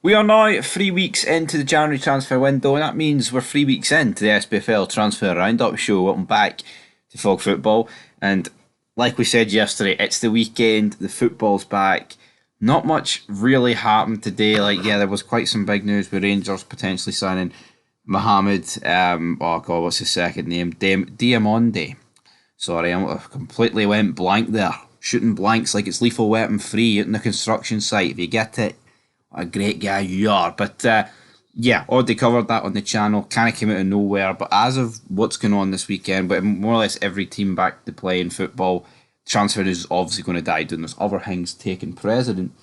We are now 3 weeks into the January transfer window, and that means we're 3 weeks into the SPFL transfer roundup show. Welcome back to Fog Football. And like we said yesterday, it's the weekend, the football's back. Not much really happened today. There was quite some big news with Rangers potentially signing Mohamed. Oh God, what's his second name? Diamonde. Sorry, I completely went blank there. Shooting blanks like it's lethal weapon free out in the construction site. If you get it, what a great guy you are. But yeah, already covered that on the channel. Kind of came out of nowhere. But as of what's going on this weekend, but more or less every team back to playing football, transfer is obviously going to die down. There's other things taking precedent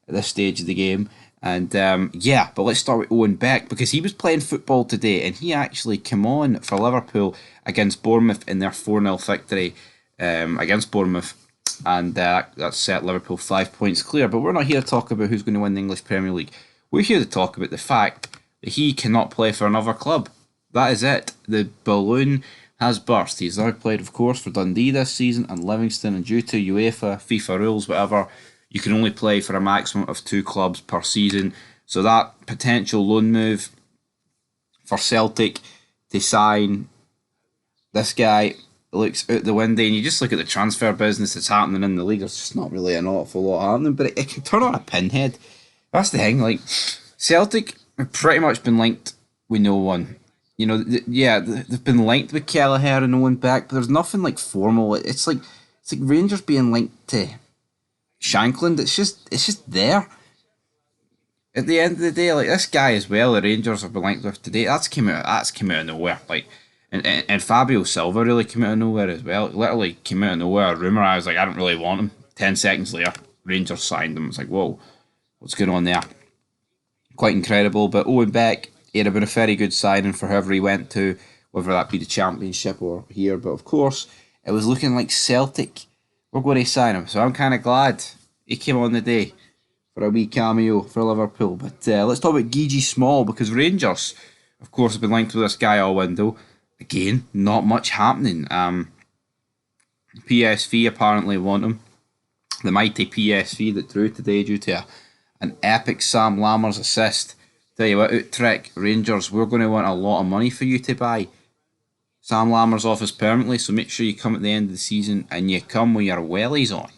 at this stage of the game. And yeah, but let's start with Owen Beck because he was playing football today and he actually came on for Liverpool against Bournemouth in their 4-0 victory against Bournemouth. And that set Liverpool 5 points clear. But we're not here to talk about who's going to win the English Premier League. We're here to talk about the fact that he cannot play for another club. That is it. The balloon has burst. He's now played, of course, for Dundee this season and Livingston. And due to UEFA, FIFA rules, whatever, you can only play for a maximum of 2 clubs per season. So that potential loan move for Celtic to sign this guy looks out the window, and you just look at the transfer business that's happening in the league. There's just not really an awful lot happening, but it can turn on a pinhead. That's the thing. Like Celtic have pretty much been linked with no one. You know, they've been linked with Kelleher and Owen Beck, but there's nothing like formal. It's like Rangers being linked to Shankland. It's just there. At the end of the day, like this guy as well, the Rangers have been linked with today. That's came out of nowhere. Like. And Fabio Silva really came out of nowhere as well. It literally came out of nowhere. A rumour, I was like, I don't really want him. 10 seconds later, Rangers signed him. It's like, whoa, what's going on there? Quite incredible. But Owen Beck, he'd have been a very good signing for whoever he went to, whether that be the Championship or here. But of course, it was looking like Celtic were going to sign him. So I'm kind of glad he came on the day for a wee cameo for Liverpool. But let's talk about Gjis Smal because Rangers, of course, have been linked with this guy all window. Again, not much happening. PSV apparently want him. The mighty PSV that drew today due to an epic Sam Lammers assist. Tell you what, Utrecht Rangers, we're going to want a lot of money for you to buy Sam Lammers off us permanently, so make sure you come at the end of the season and you come with your wellies on,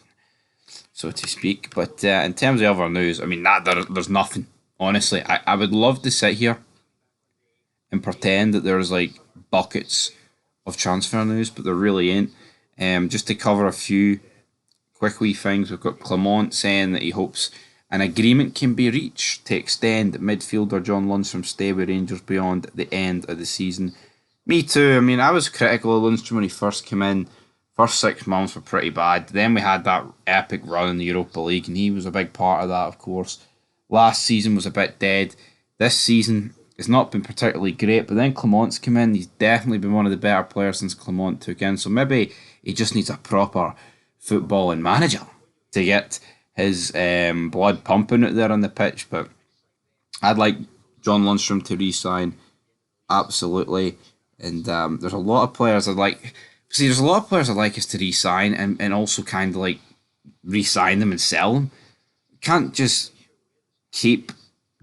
so to speak. But in terms of other news, I mean, there's nothing. Honestly, I would love to sit here and pretend that there's like buckets of transfer news, but there really ain't. Just to cover a few quick wee things, we've got Clement saying that he hopes an agreement can be reached to extend midfielder John Lundstram's stay with Rangers beyond the end of the season. Me too. I mean, I was critical of Lundstram when he first came in. First 6 months were pretty bad. Then we had that epic run in the Europa League, and he was a big part of that, of course. Last season was a bit dead. This season, it's not been particularly great, but then Clement's come in. He's definitely been one of the better players since Clement took in. So maybe he just needs a proper footballing manager to get his blood pumping out there on the pitch. But I'd like John Lundstram to re-sign, absolutely. And there's a lot of players I'd like. See, there's a lot of players I'd like us to re-sign and also kind of like re-sign them and sell them. Can't just keep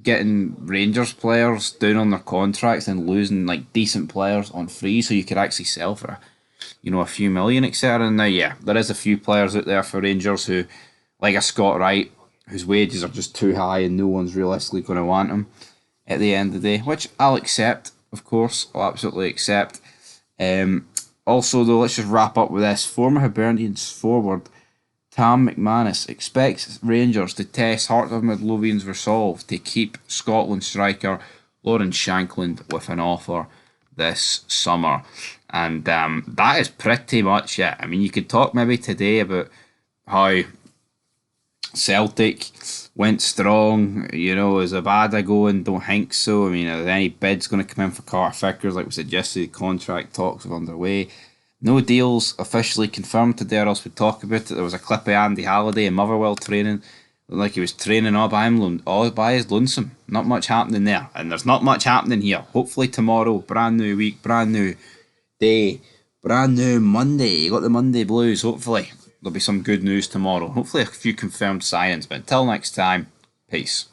getting Rangers players down on their contracts and losing like decent players on free, so you could actually sell for a few million, etc. And now, yeah, there is a few players out there for Rangers who, like a Scott Wright, whose wages are just too high and no one's realistically going to want him at the end of the day, which I'll accept, of course. I'll absolutely accept. Also, though, let's just wrap up with this. Former Hibernians forward Tam McManus expects Rangers to test Heart of Midlothian's resolve to keep Scotland striker Lawrence Shankland with an offer this summer. And that is pretty much it. I mean, you could talk maybe today about how Celtic went strong, is a bad a going? Don't think so. I mean, are there any bids going to come in for Carter Vickers? Like we said yesterday, contract talks are underway. No deals officially confirmed today, or else we'd talk about it. There was a clip of Andy Halliday in Motherwell training, like he was training all by his lonesome. Not much happening there, and there's not much happening here. Hopefully tomorrow, brand new week, brand new day, brand new Monday. You got the Monday blues. Hopefully there'll be some good news tomorrow. Hopefully a few confirmed signings. But until next time, peace.